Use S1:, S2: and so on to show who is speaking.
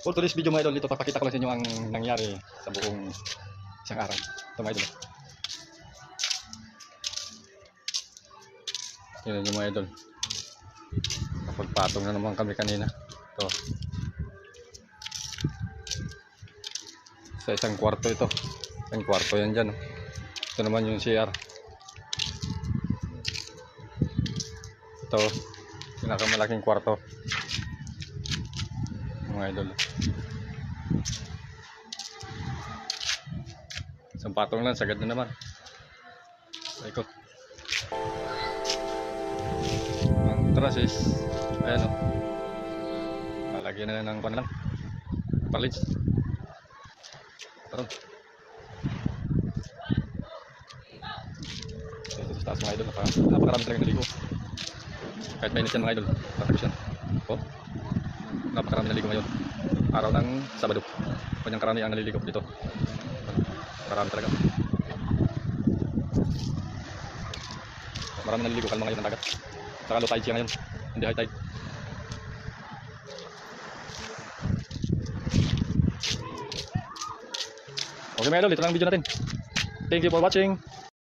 S1: For today's video mga idol, dito papakita ko lang sa inyo ang nangyari sa buong isang araw. Ito mga idol. Tingnan nyo mga idol. Napagpatong na naman kami kanina. Ito. Sa isang kwarto ito. Isang kwarto yan dyan. Ito naman yung CR. Ito. Pinakamalaking kwarto. Mga idol. Isang patong lang, sagad na naman. Ikot. Ang trusses, ayan o. Lalagyan na ng pan lang. Palits. Parang. Ito sa taas mga idol. Napakarami talagang naligo. Kahit mainit yan mga idol. Tapos yan. O. Napakarami naligo ngayon. Araw ng Sabado. Kanyang karami ang naliligo dito. Marami talaga. Marami naliligo kalma ngayon ng dagat. Saka low tide siya ngayon. Hindi high tide. Okay mga idol, ito lang ang video natin. Thank you for watching.